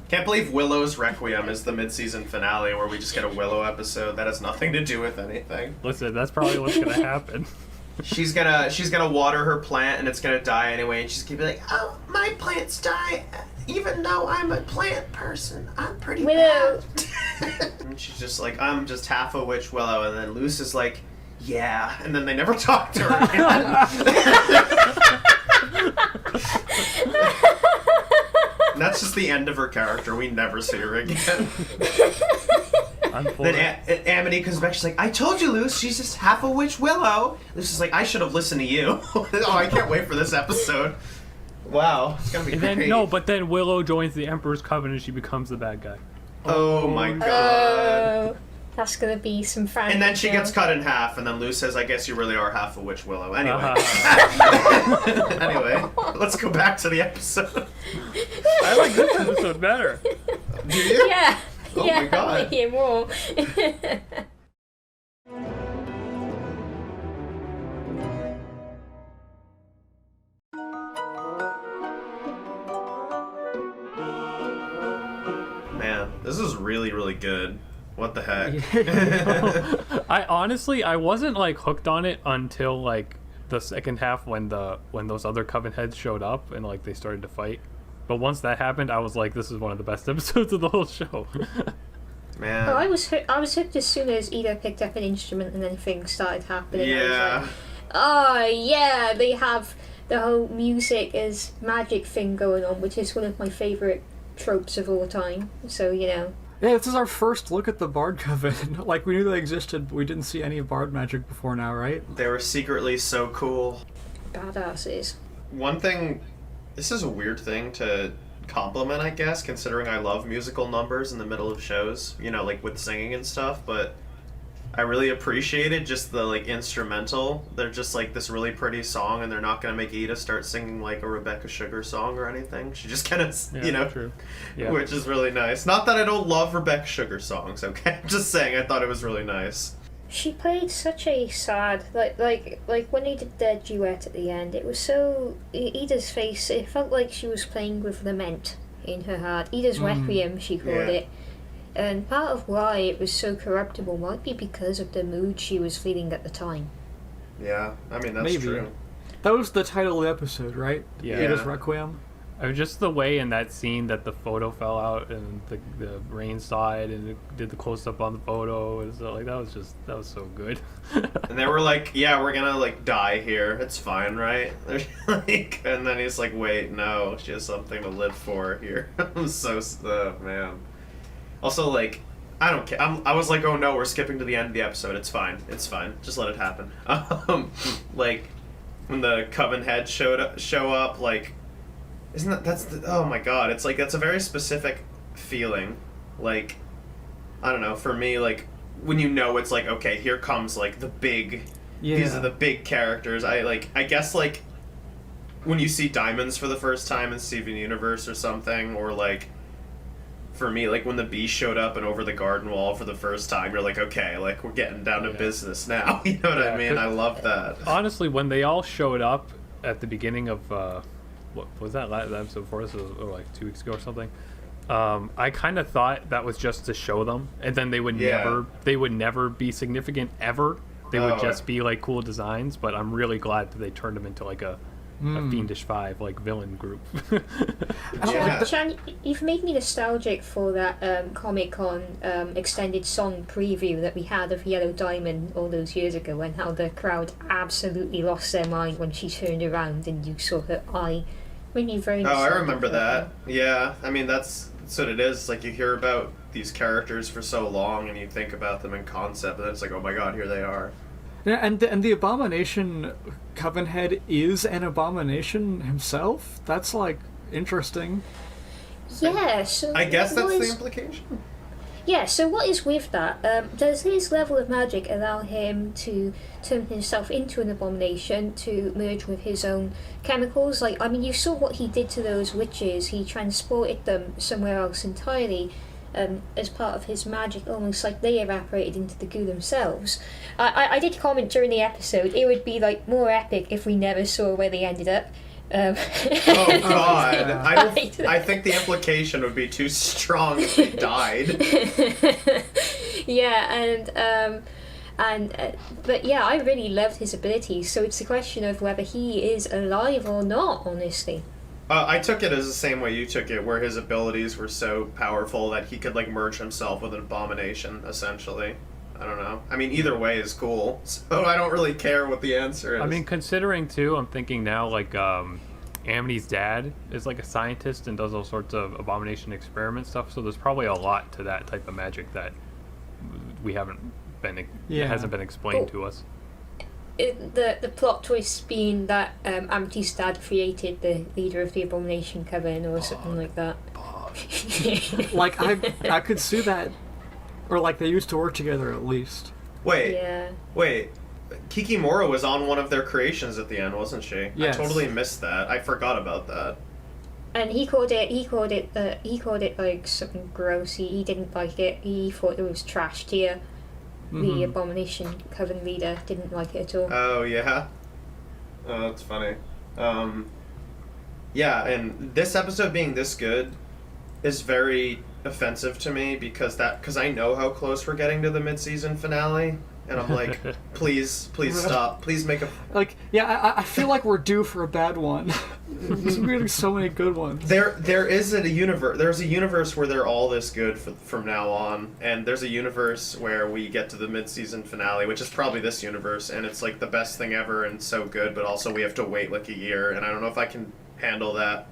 Can't believe Willow's Requiem is the mid-season finale where we just get a Willow episode that has nothing to do with anything. Listen, that's probably what's gonna happen. She's gonna water her plant and it's gonna die anyway, and she's gonna be like, "Oh, my plants die, even though I'm a plant person. I'm pretty Willow." bad." And she's just like, "I'm just half a witch, Willow," and then Luce is like, "Yeah," and then they never talk to her again. And that's just the end of her character. We never see her again. Then Amity comes back. She's like, "I told you, Luce. She's just half a witch, Willow." Luce is like, "I should have listened to you." Oh, I can't wait for this episode. Wow, it's gonna be great. But then Willow joins the Emperor's Coven and she becomes the bad guy. Oh my god. That's gonna be some fun. And then she gets cut in half, and then Luce says, "I guess you really are half a witch, Willow." Anyway. Anyway, let's go back to the episode. I like this episode better. Do you? Yeah. Oh yeah, my god. I want to hear more. Man, this is really, really good. What the heck? I wasn't like hooked on it until like the second half when those other Coven heads showed up and like they started to fight. But once that happened, I was like, this is one of the best episodes of the whole show. Man. Oh, I was hooked as soon as Ida picked up an instrument and then things started happening. Yeah. I was like, oh yeah, they have the whole music as magic thing going on, which is one of my favourite tropes of all time. So, you know. Yeah, this is our first look at the Bard Coven. Like, we knew they existed, but we didn't see any Bard magic before now, right? They were secretly so cool. Badasses. One thing, this is a weird thing to compliment, I guess, considering I love musical numbers in the middle of shows, you know, like with singing and stuff, but I really appreciated just the, like, instrumental. They're just, like, this really pretty song, and they're not gonna make Ida start singing, like, a Rebecca Sugar song or anything. She just kind of, you know, true. Yeah. Which is really nice. Not that I don't love Rebecca Sugar songs, okay? I'm just saying, I thought it was really nice. She played such a sad, like when they did their duet at the end, it was so, Ida's face, it felt like she was playing with lament in her heart. Ida's Requiem, she called it. And part of why it was so corruptible might be because of the mood she was feeling at the time. Yeah, I mean, that's Maybe. true. That was the title of the episode, right? Yeah. Ada's Requiem. I mean, just the way in that scene that the photo fell out and the rain saw it and it did the close up on the photo and so like that was so good. And they were like, "Yeah, we're gonna like die here. It's fine, right?" Like, and then he's like, "Wait, no, she has something to live for here." I'm so man. Also, like, I don't care. I was like, "Oh no, we're skipping to the end of the episode. It's fine. It's fine. Just let it happen." Like when the Coven heads show up, like. Isn't oh my god, it's like, that's a very specific feeling. Like, I don't know, for me, like, when you know it's like, okay, here comes, like, the big, these are the big characters. I guess, like, when you see Diamonds for the first time in Steven Universe or something, or, like, for me, like, when the bee showed up and over the garden wall for the first time, you're like, okay, like, we're getting down to business now. You know what I mean? I love that. Honestly, when they all showed up at the beginning of, what was that last episode for us? It was like 2 weeks ago or something. I kind of thought that was just to show them, and then they would never be significant ever. They would just be like cool designs. But I'm really glad that they turned them into like a Fiendish Five like villain group. Chan, you've made me nostalgic for that Comic-Con extended song preview that we had of Yellow Diamond all those years ago, and how the crowd absolutely lost their mind when she turned around and you saw her eye. Made me very nostalgic. I remember that. Yeah, I mean, that's what it is. Like, you hear about these characters for so long and you think about them in concept, and then it's like, oh my god, here they are. Yeah, and the Abomination Coven head is an abomination himself? That's, like, interesting. Yeah, so... I guess that's the implication. Yeah, so what is with that? Does his level of magic allow him to turn himself into an abomination, to merge with his own chemicals? Like, I mean, you saw what he did to those witches. He transported them somewhere else entirely as part of his magic, almost like they evaporated into the goo themselves. I did comment during the episode, it would be, like, more epic if we never saw where they ended up. Oh God! I think the implication would be too strong if he died. Yeah, but yeah, I really loved his abilities. So it's a question of whether he is alive or not. Honestly. I took it as the same way you took it, where his abilities were so powerful that he could like merge himself with an abomination, essentially. I don't know. I mean, either way is cool, so I don't really care what the answer is. I mean, considering too, I'm thinking now like Amity's dad is like a scientist and does all sorts of abomination experiment stuff. So there's probably a lot to that type of magic that we haven't been hasn't been explained to us. The plot twist being that Amity's dad created the leader of the Abomination Coven or something like that. Like I could see that, or like they used to work together at least. Wait, Yeah. wait. Kikimora was on one of their creations at the end, wasn't she? Yes. I totally missed that. I forgot about that. And he called it like something gross. He didn't like it. He thought it was trash tier. The Abomination Coven leader didn't like it at all. Oh yeah. Oh, that's funny. Yeah, and this episode being this good is very offensive to me because I know how close we're getting to the mid-season finale, and I'm like, please stop, please make a I feel like we're due for a bad one. There's really so many good ones. There's a universe where they're all this good from now on, and there's a universe where we get to the mid-season finale, which is probably this universe, and it's like the best thing ever and so good, but also we have to wait like a year, and I don't know if I can handle that.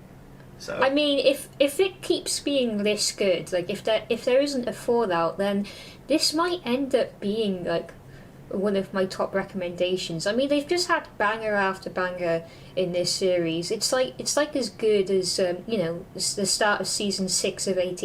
So I mean, if it keeps being this good, like if there isn't a fallout, then this might end up being like one of my top recommendations. I mean, they've just had banger after banger in this series. It's like as good as the start of season 6 of AT.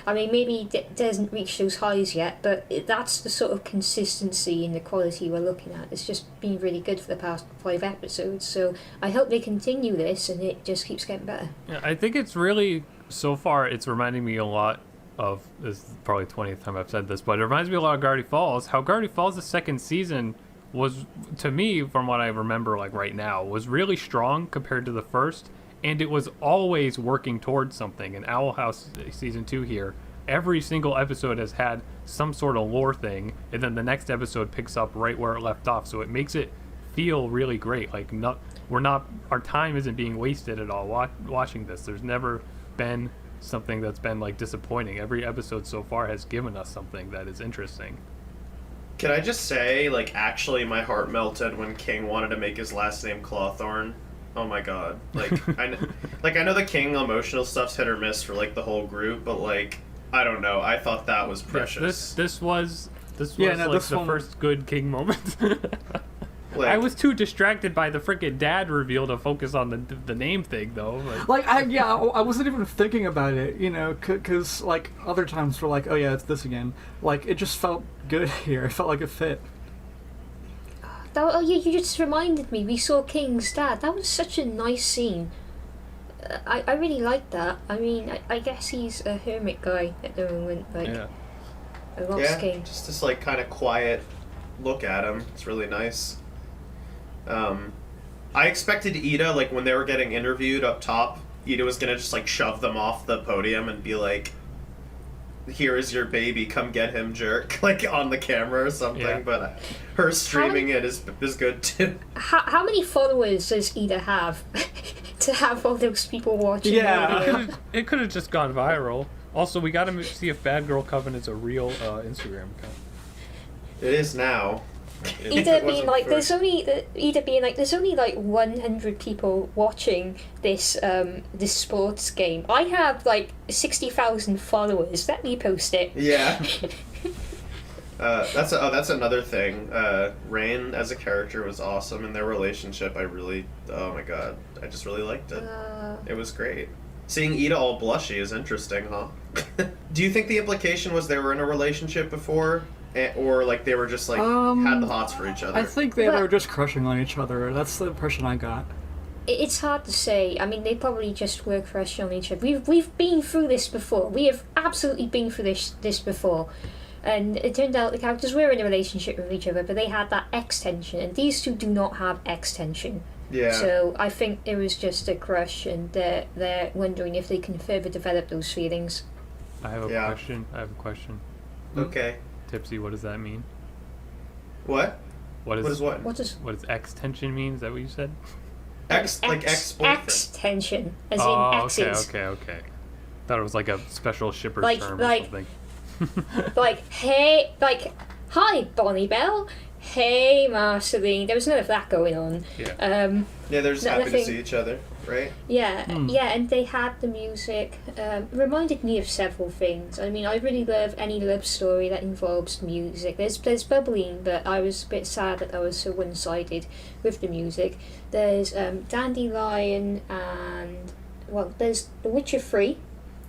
I mean, maybe it doesn't reach those highs yet, but that's the sort of consistency in the quality we're looking at. It's just been really good for the past 5 episodes. So I hope they continue this and it just keeps getting better. Yeah, I think it's really so far. It's reminding me a lot of, this is probably 20th time I've said this, but it reminds me a lot of Gravity Falls. How Gravity Falls, the second season, was, to me, from what I remember, like right now, was really strong compared to the first, and it was always working towards something. And Owl House season 2 here, every single episode has had some sort of lore thing, and then the next episode picks up right where it left off, so it makes it feel really great. Like our time isn't being wasted at all watching this. There's never been something that's been like disappointing. Every episode so far has given us something that is interesting. can I just say, like, actually my heart melted when King wanted to make his last name Clawthorn. Oh my god. Like, I know the King emotional stuff's hit or miss for like the whole group, but like, I don't know, I thought that was precious. This was the first good King moment. Like, I was too distracted by the freaking dad reveal to focus on the name thing, though. I wasn't even thinking about it, because like other times we're like, oh yeah, it's this again. Like it just felt good here. It felt like it fit. Oh yeah, you just reminded me. We saw King's dad. That was such a nice scene. I really liked that. I mean, I guess he's a hermit guy at the moment. Like, Yeah. I love King. just this like kind of quiet look at him. It's really nice. I expected Ida, like when they were getting interviewed up top, Ida was gonna just like shove them off the podium and be like, "Here is your baby, come get him, jerk," like on the camera or something. Yeah. But her streaming it is good too. How many followers does Ida have to have all those people watching? Yeah. It could have just gone viral. Also, we got to see if Bad Girl Coven is a real Instagram account. It is now. Ida being like, there's only like 100 people watching this this sports game. I have like 60,000 followers. Let me post it. Yeah. That's another thing. Rain as a character was awesome, and their relationship, oh my god, I just really liked it. It was great. Seeing Ida all blushy is interesting, huh? Do you think the implication was they were in a relationship before? Or like they were just like had the hots for each other? I think they were just crushing on each other. That's the impression I got. It's hard to say. I mean, they probably just were crushing on each other. We've been through this before. We have absolutely been through this before. And it turned out the characters were in a relationship with each other, but they had that X tension, and these two do not have X tension. Yeah. So I think it was just a crush, and they're wondering if they can further develop those feelings. I have a Yeah. question. Okay. Tipsy, what does that mean? What? What What is what? What does What does X tension mean? Is that what you said? Ex-boyfriend. X tension, as Oh, in X's. okay. Thought it was like a special shipper's Like- term like- or something. Like, hey, like, hi, Bonnie Bell. Hey, Marceline. There was none of that going on. Yeah. Yeah, they're just happy Nothing- to see each other, right? Yeah, and they had the music. Reminded me of several things. I mean, I really love any love story that involves music. There's bubbling, but I was a bit sad that I was so one-sided with the music. There's Dandelion and, well, there's The Witcher 3,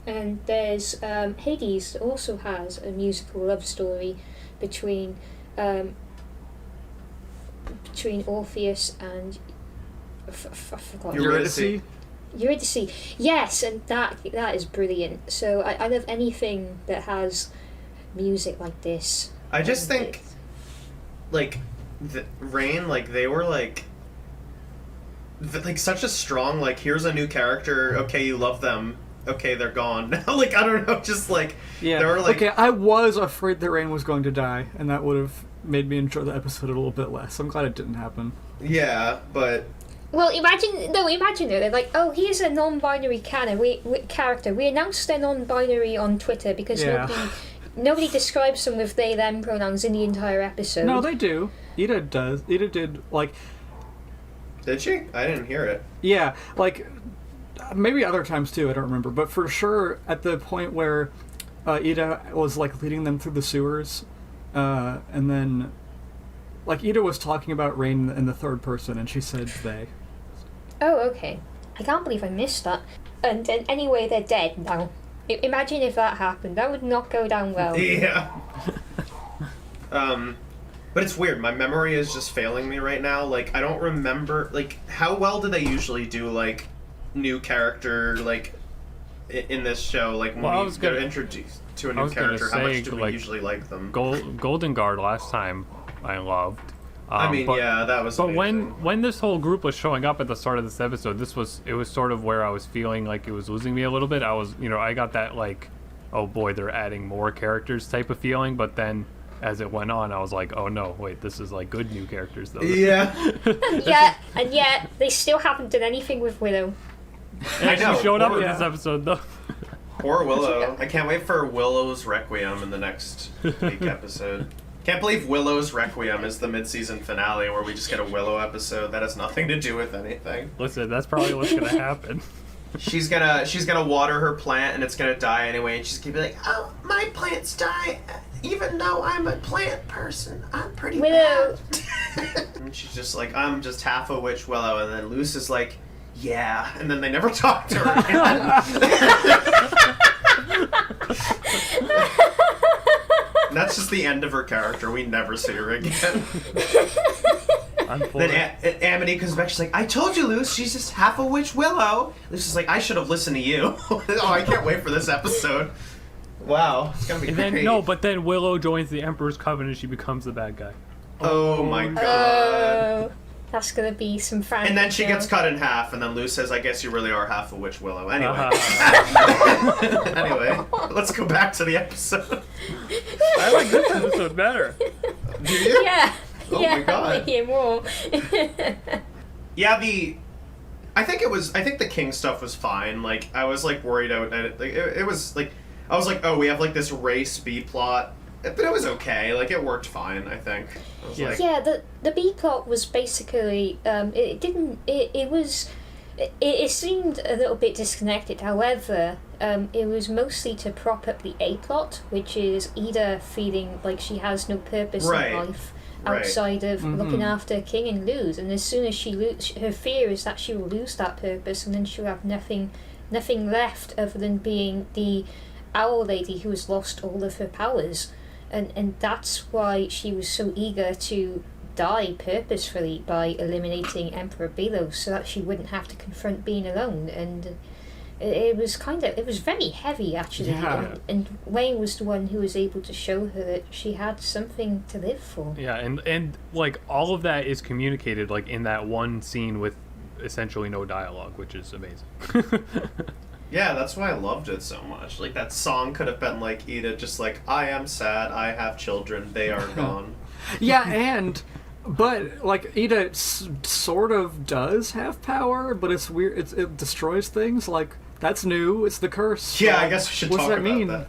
and there's Hades that also has a musical love story between Orpheus and I forgot. Eurydice. Eurydice, yes, and that is brilliant. So I love anything that has music like this. I just think, like, Rain, like, they were, like such a strong, like, here's a new character, okay, you love them, okay, they're gone. Like, I don't know, just, like, Yeah. they were, like... Okay, I was afraid that Rain was going to die, and that would have made me enjoy the episode a little bit less. I'm glad it didn't happen. Yeah, but... Well, imagine it. They're like, oh, here's a non-binary character. We announced they're non-binary on Twitter because Yeah. nobody describes them with they/them pronouns in the entire episode. No, they do. Ida does. Ida did, like... Did she? I didn't hear it. Yeah, like... Maybe other times too, I don't remember. But for sure, at the point where Ida was, like, leading them through the sewers, and then... Like, Ida was talking about Rain in the third person, and she said they. Oh, okay. I can't believe I missed that. And anyway, they're dead now. Imagine if that happened. That would not go down well. Yeah. But it's weird. My memory is just failing me right now. Like, I don't remember... Like, how well do they usually do, like, new character, like, in this show? Like, when we get introduced to a new character, how much do we usually like them? Golden Guard last time I loved. I mean, yeah, that was But amazing. when this whole group was showing up at the start of this episode, it was sort of where I was feeling like it was losing me a little bit. I was, I got that, like, oh boy, they're adding more characters type of feeling, but then as it went on, I was like, oh no, wait, this is like good new characters though. Yeah. and yet they still haven't done anything with Willow. And I know, she showed up in yeah. this episode though. Poor Willow. I can't wait for Willow's Requiem in the next week episode. Can't believe Willow's Requiem is the mid-season finale where we just get a Willow episode that has nothing to do with anything. Listen, that's probably what's gonna happen. She's gonna water her plant and it's gonna die anyway, and she's gonna be like, "Oh, my plants die, even though I'm a plant person. I'm pretty Willow. bad." And she's just like, "I'm just half a witch, Willow," and then Luce is like, "Yeah," and then they never talk to her again. And that's just the end of her character. We never see her again. Then Amity comes back. She's like, "I told you, Luce. She's just half a witch, Willow." Luce is like, "I should have listened to you." Oh, I can't wait for this episode. Wow, it's gonna be great. But then Willow joins the Emperor's Coven and she becomes the bad guy. Oh my god. Oh, that's gonna be some fan. And then she gets cut in half, and then Luce says, "I guess you really are half a witch, Willow." Anyway. Anyway, let's go back to the episode. I like this episode better. Do you? Yeah. Oh yeah, my god. I hear more. Yeah, I think the King stuff was fine. Like, I was, like, worried out at it. Like, it was, like, I was like, oh, we have, like, this race B plot. But it was okay. Like, it worked fine, I think. I was like, Yeah, the B plot was basically, it seemed a little bit disconnected. However, it was mostly to prop up the A plot, which is Ida feeling like she has no purpose Right. in life outside of looking after King and lose. And as soon as she her fear is that she will lose that purpose, and then she'll have nothing left other than being the owl lady who has lost all of her powers. And that's why she was so eager to die purposefully by eliminating Emperor Belos, so that she wouldn't have to confront being alone. And it was very heavy actually. Yeah. And Wayne was the one who was able to show her that she had something to live for. Yeah, and like all of that is communicated like in that one scene with essentially no dialogue, which is amazing. Yeah, that's why I loved it so much. Like, that song could have been like Ida just like, I am sad, I have children, they are gone. Yeah, but like Ida sort of does have power, but it's weird. It destroys things. Like, that's new. It's the curse. Yeah, Like, I guess we should what's talk that about mean? that.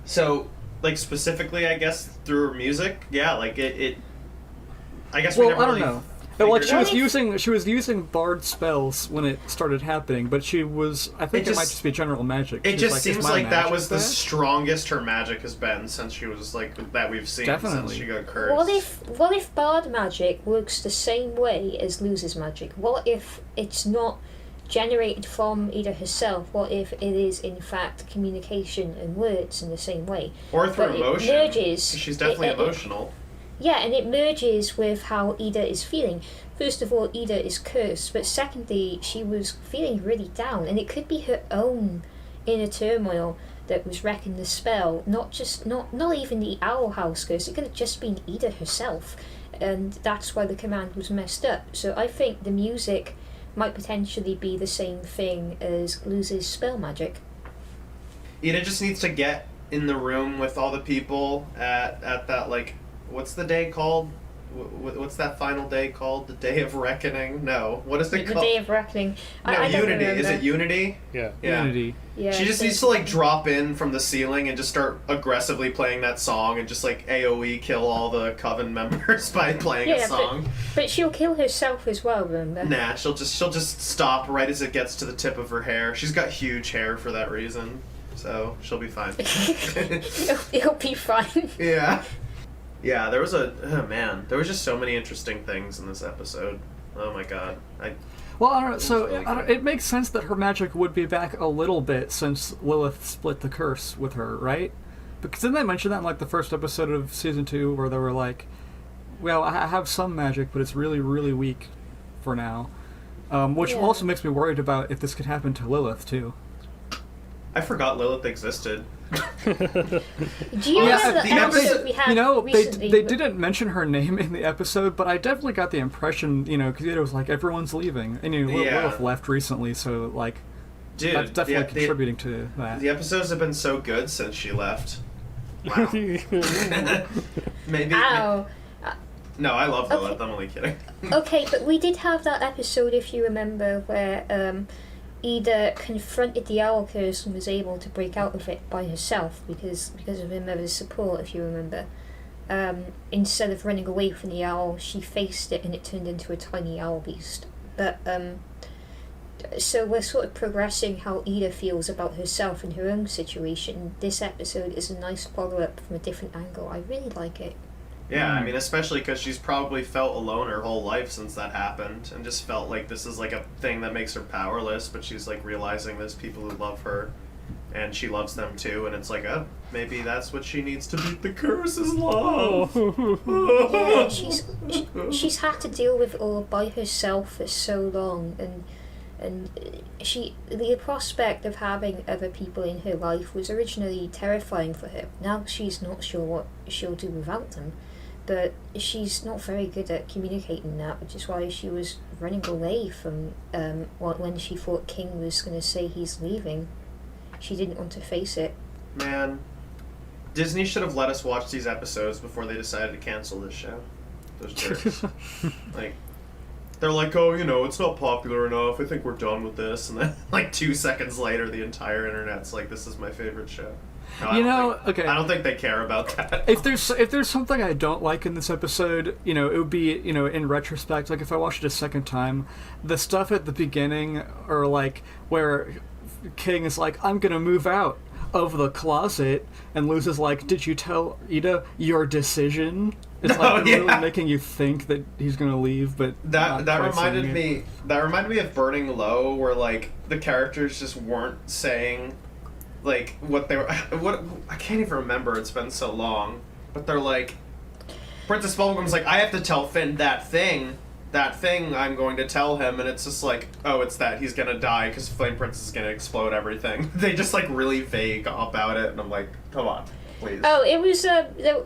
So, like, specifically, I guess, through her music, yeah, like, it I guess we Well, never I don't really know. But, like, figured she was using bard spells when it started happening, but she was. I think it might just be general magic. It She just was like, "Is seems my like that magic was the bad?" strongest her magic has been since she was like that we've seen Definitely. since she got cursed. What if bard magic works the same way as Luz's magic? What if it's not generated from Ida herself? What if it is in fact communication and words in the same way? Or through But it emotion. merges- She's definitely it- emotional. Yeah, and it merges with how Ida is feeling. First of all, Ida is cursed, but secondly, she was feeling really down, and it could be her own inner turmoil that was wrecking the spell. Not even the Owl House curse. It could have just been Ida herself, and that's why the command was messed up. So I think the music might potentially be the same thing as Luz's spell magic. Ida just needs to get in the room with all the people at that, like, what's the day called? What's that final day called? The Day of Reckoning? No. What is it The called? Day of Reckoning. No, I don't Unity. Is remember. it Unity? Yeah. Yeah. Unity. Yeah, She just so- needs to, like, drop in from the ceiling and just start aggressively playing that song and just, like, AoE kill all the Coven members by playing a Yeah, song. but she'll kill herself as well, remember? Nah, she'll just stop right as it gets to the tip of her hair. She's got huge hair for that reason, so she'll be fine. It'll be fine. Yeah. Yeah, there was there was just so many interesting things in this episode. Oh my god. Well, I don't know. So really it makes sense that her magic would be back a little bit since Lilith split the curse with her, right? Because didn't they mention that in like the first episode of season 2, where they were like, "Well, I have some magic, but it's really, really weak for now," which Yeah. also makes me worried about if this could happen to Lilith too. I forgot Lilith existed. Do you Yeah, remember the the episode episode- we had You know, recently? they didn't mention her name in the episode, but I definitely got the impression, because it was like everyone's leaving, and Yeah. Lilith left recently, so like Dude, that's definitely contributing to that. the episodes have been so good since she left. Wow. Maybe. Ow. No, I love Lilith. Okay. I'm only kidding. Okay, but we did have that episode, if you remember, where Ida confronted the owl curse and was able to break out of it by herself because of her mother's support, if you remember. Instead of running away from the owl, she faced it and it turned into a tiny owl beast. But so we're sort of progressing how Ida feels about herself and her own situation. This episode is a nice follow-up from a different angle. I really like it. Yeah, I mean, especially because she's probably felt alone her whole life since that happened, and just felt like this is like a thing that makes her powerless, but she's like realizing there's people who love her, and she loves them too, and it's like, oh, maybe that's what she needs to beat the curse is love. Yeah, she's had to deal with it all by herself for so long, and the prospect of having other people in her life was originally terrifying for her. Now she's not sure what she'll do without them, but she's not very good at communicating that, which is why she was running away from when she thought King was going to say he's leaving. She didn't want to face it. Man, Disney should have let us watch these episodes before they decided to cancel this show. Those jerks. Like, they're like, oh, it's not popular enough. I think we're done with this. And then, like, 2 seconds later, the entire internet's like, this is my favorite show. No, I don't think they care about that. If there's something I don't like in this episode, it would be, in retrospect, like if I watched it a second time, the stuff at the beginning, or like where King is like, I'm gonna move out of the closet, and Luz is like, did you tell Ida your decision? It's like really making you think that he's gonna leave, but that not quite reminded saying it. me. That reminded me of Burning Low, where like the characters just weren't saying, like, what they were. What I can't even remember. It's been so long. But they're like, Princess Bubblegum's like, I have to tell Finn that thing. I'm going to tell him, and it's just like, oh, it's that he's gonna die because Flame Princess is gonna explode everything. They just like really vague about it, and I'm like, come on. Please. Oh, it was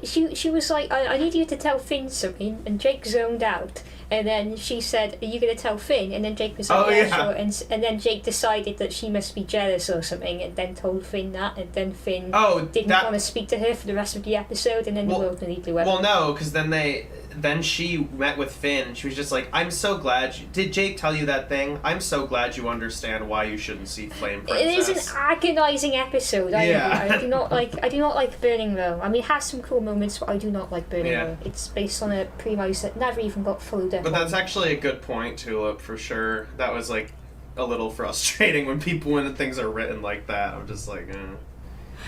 she was like, I need you to tell Finn something, and Jake zoned out, and then she said, "Are you going to tell Finn?" And then Jake was like, Oh, "Yeah, yeah. sure." And then Jake decided that she must be jealous or something, and then told Finn that, and then Finn didn't want to speak to her for the rest of the episode, and then the world immediately went. Well, no, because then she met with Finn. She was just like, "I'm so glad." Did Jake tell you that thing? I'm so glad you understand why you shouldn't see Flame Princess. It is an agonising episode. I do not like Burning Row. I mean, it has some cool moments, but I do not like Burning Row. It's based on a premise that never even got followed up. But that's actually a good point, Tulip, for sure. That was like a little frustrating when things are written like that. I'm just like,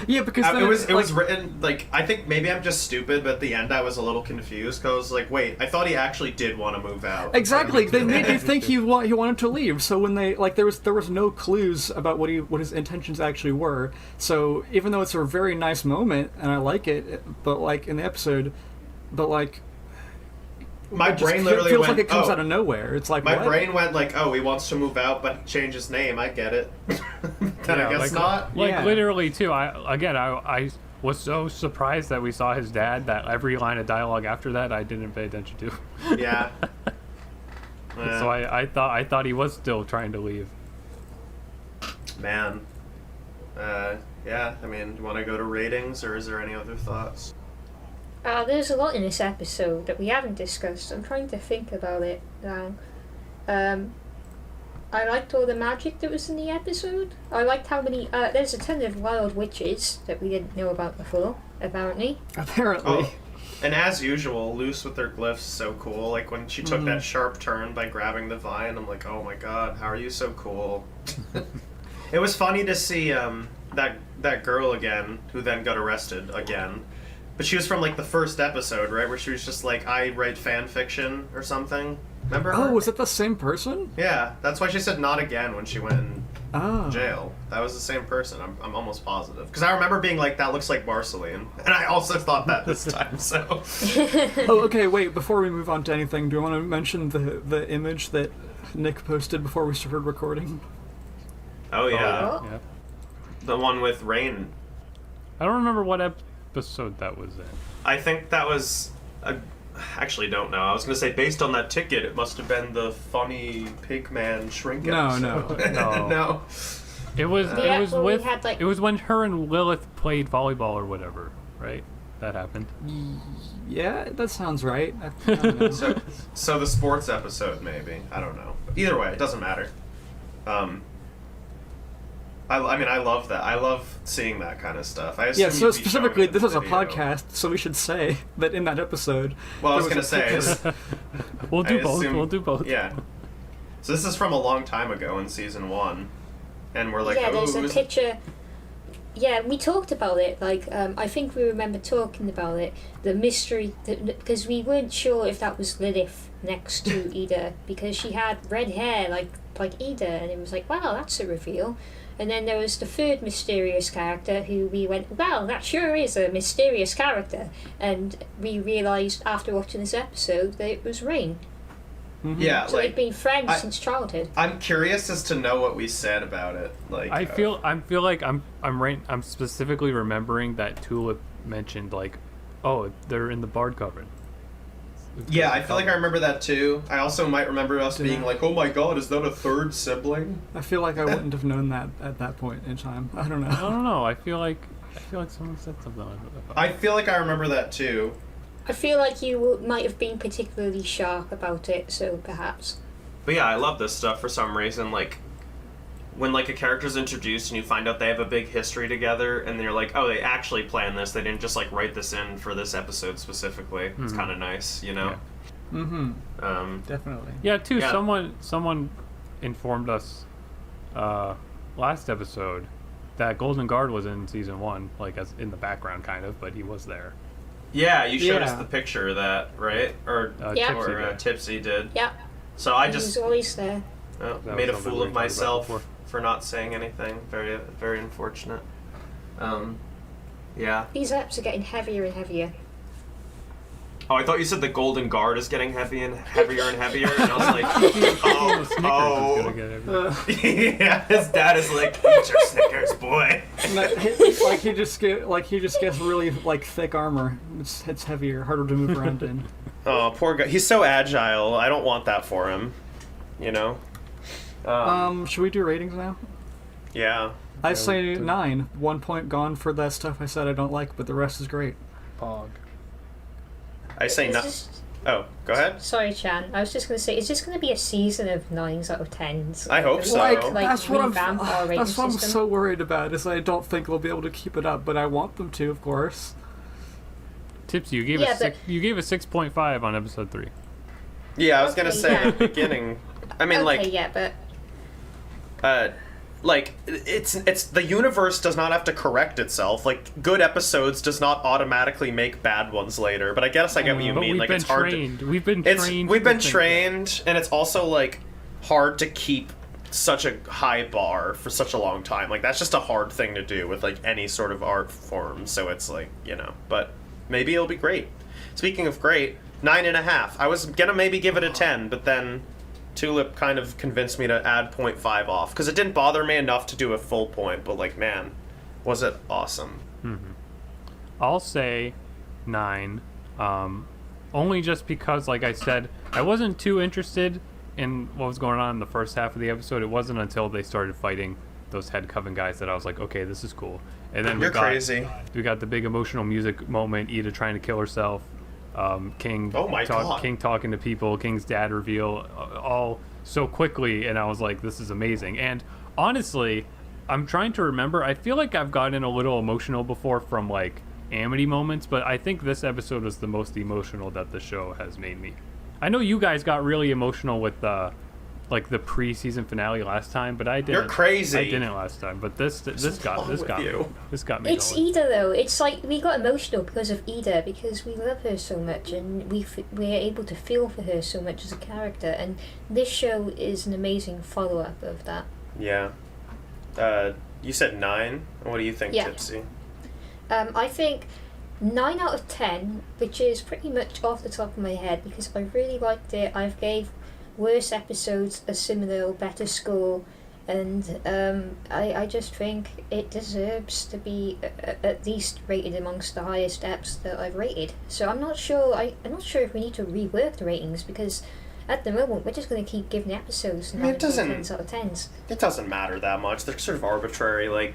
Yeah, because it was written like, I think maybe I'm just stupid, but at the end I was a little confused because I was like, wait, I thought he actually did want to move out. Exactly, they made you think he wanted to leave. So when they there was no clues about what his intentions actually were. So even though it's a very nice moment and I like it, but like in the episode, my brain literally feels went, like it comes out of nowhere. It's like my what? brain went like, oh, he wants to move out, but change his name. I get it. Then I guess not. Like literally too. I was so surprised that we saw his dad that every line of dialogue after that I didn't pay attention to. Yeah. So I thought he was still trying to leave. Man. Yeah. I mean, do you want to go to ratings, or is there any other thoughts? There's a lot in this episode that we haven't discussed. I'm trying to think about it now. I liked all the magic that was in the episode. I liked how many... there's a ton of wild witches that we didn't know about before, apparently. Oh, and as usual, Luce with her glyphs, so cool. Like, when she took that sharp turn by grabbing the vine, I'm like, oh my god, how are you so cool? It was funny to see that girl again, who then got arrested again. But she was from, like, the first episode, right? Where she was just like, I write fan fiction or something. Remember her? Oh, was it the same person? Yeah, that's why she said not again when she went in jail. That was the same person, I'm almost positive. Because I remember being like, that looks like Marceline. And I also thought that this time, so... Oh, okay, wait, before we move on to anything, do you want to mention the image that Nick posted before we started recording? Oh, yeah. Yeah. The one with Rain. I don't remember what episode that was in. I think that was... actually don't know. I was going to say, based on that ticket, it must have been the funny Pigman Shrink episode. No. No. It was we it was when her and Lilith played volleyball or whatever, right? That happened. Yeah, that sounds right. I don't know. So the sports episode, maybe. I don't know. Either way, it doesn't matter. I mean, I love that. I love seeing that kind of stuff. Yeah, so specifically, this is a podcast, so we should say that in that episode... Well, I was going to say... We'll do both. Yeah. So this is from a long time ago in Season 1. And we're like, yeah, there's a picture... Yeah, we talked about it. Like, I think we remember talking about it. The mystery... Because we weren't sure if that was Lilith next to Ida. Because she had red hair like Ida. And it was like, wow, that's a reveal. And then there was the third mysterious character who we went, well, that sure is a mysterious character. And we realised after watching this episode that it was Rain. Mm-hmm. Yeah, so they've been friends since childhood. I'm curious as to know what we said about it. Like, I feel like I'm specifically remembering that Tulip mentioned like, oh, they're in the Bard Coven. Yeah, I feel like I remember that too. I also might remember us being like, oh my god, is that a third sibling? I feel like I wouldn't have known that at that point in time. I don't know. I don't know. I feel like someone said something like that. I feel like I remember that too. I feel like you might have been particularly sharp about it, so perhaps. But yeah, I love this stuff for some reason. Like, when like a character's introduced and you find out they have a big history together, and you're like, oh, they actually planned this. They didn't just like write this in for this episode specifically. It's kind of nice, you know. Yeah. Mm-hmm. Definitely. Yeah. Too. Yeah. Someone informed us last episode that Golden Guard was in Season 1, like as in the background kind of, but he was there. Yeah, you showed us the picture of that, right? Or Tipsy did. Yeah. So I he just was always there. Made a fool of myself for not saying anything. Very, very unfortunate. Yeah. These apps are getting heavier and heavier. Oh, I thought you said the Golden Guard is getting heavier and heavier, and I was like, oh. Yeah, his dad is like, eat your Snickers, boy. He just gets really like thick armor. It's heavier, harder to move around in. Oh, poor guy. He's so agile. I don't want that for him. You know. Should we do ratings now? Yeah. I say 9. 1 point gone for that stuff I said I don't like, but the rest is great. Pog. I say no. Oh, go ahead. Sorry, Chan. I was just going to say, is this going to be a season of 9s out of 10s? I hope so. That's what I'm system? so worried about, is I don't think we'll be able to keep it up, but I want them to, of course. Tipsy, you gave a 6.5 on episode 3. Yeah, I was gonna say at the beginning. I mean, like, it's the universe does not have to correct itself. Like, good episodes does not automatically make bad ones later. But I guess I get what you mean. Like, it's hard to. We've been trained. We've been trained, and it's also like hard to keep such a high bar for such a long time. Like, that's just a hard thing to do with like any sort of art form. So it's like, you know, but maybe it'll be great. Speaking of great, 9.5. I was gonna maybe give it a 10, but then Tulip kind of convinced me to add 0.5 off, because it didn't bother me enough to do a full point, but like, man, was it awesome. I'll say 9, only just because, like I said, I wasn't too interested in what was going on in the first half of the episode. It wasn't until they started fighting those head coven guys that I was like, okay, this is cool. And then we got the big emotional music moment, Ida trying to kill herself, King King talking to people, King's dad reveal, all so quickly, and I was like, this is amazing. And honestly, I'm trying to remember, I feel like I've gotten a little emotional before from like Amity moments, but I think this episode was the most emotional that the show has made me. I know you guys got really emotional with like the pre-season finale last time, but I didn't. You're crazy. I didn't last time, but this got me. It's going. Ida though. It's like we got emotional because of Ida, because we love her so much, and we're able to feel for her so much as a character. And this show is an amazing follow-up of that. Yeah. You said 9. What do you think, Tipsy? I think 9 out of 10, which is pretty much off the top of my head because I really liked it. I've gave worse episodes a similar or better score, and I just think it deserves to be at least rated amongst the highest eps that I've rated. So I'm not sure if we need to rework the ratings, because at the moment we're just going to keep giving episodes 9 out of 10s. It doesn't matter that much. They're sort of arbitrary,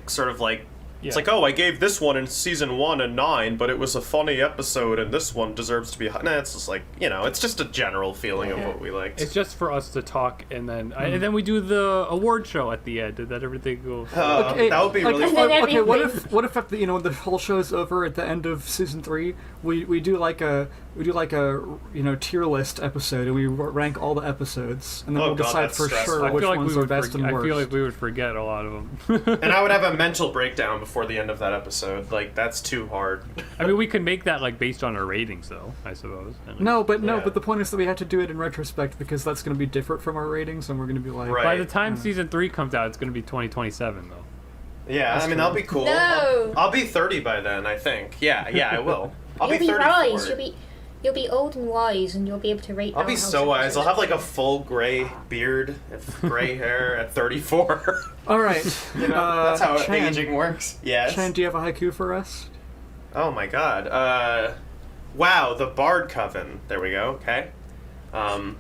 it's like, oh, I gave this one in season 1 a 9, but it was a funny episode, and this one deserves to be high. Nah, it's just like, you know, it's just a general feeling of what we liked. It's just for us to talk, and then we do the award show at the end, and then everything goes. That would be really fun. Okay, what if at the, the whole show's over at the end of season 3, we do like a tier list episode, and we rank all the episodes, and then we'll decide for sure which ones are best and worst. I feel like we would forget a lot of them. And I would have a mental breakdown before the end of that episode. Like, that's too hard. I mean, we could make that like based on our ratings, though, I suppose. But the point is that we have to do it in retrospect, because that's going to be different from our ratings, and we're going to be like, by the time season 3 comes out, it's going to be 2027 though. Yeah, I mean, that'll be cool. No. I'll be 30 by then, I think. Yeah, I will. I'll be 34. Wise. You'll be old and wise, and you'll be able to rate. I'll be so wise. I'll have like a full gray beard, gray hair at 34. All right. That's how aging works. Yes. Chan, do you have a haiku for us? Oh my god. Wow, the Bard Coven. There we go. Okay. I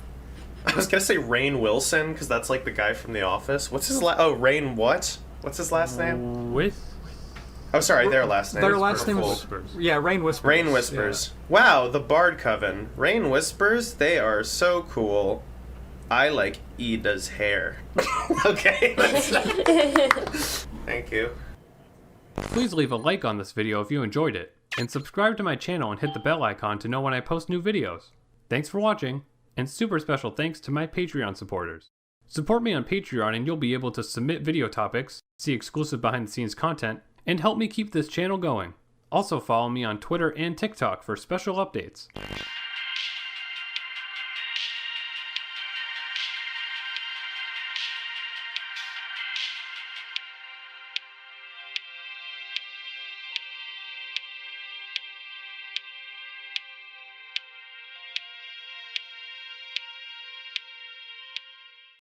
was gonna say Rainn Wilson, because that's like the guy from The Office. What's his Rainn what? What's his last name? Oh, sorry, their last name. Their last name is... Yeah, Rainn Whispers. Rainn Whispers. Yeah. Wow, the Bard Coven. Rainn Whispers, they are so cool. I like Ida's hair. Okay. Thank you. Please leave a like on this video if you enjoyed it, and subscribe to my channel and hit the bell icon to know when I post new videos. Thanks for watching, and super special thanks to my Patreon supporters. Support me on Patreon and you'll be able to submit video topics, see exclusive behind-the-scenes content, and help me keep this channel going. Also follow me on Twitter and TikTok for special updates.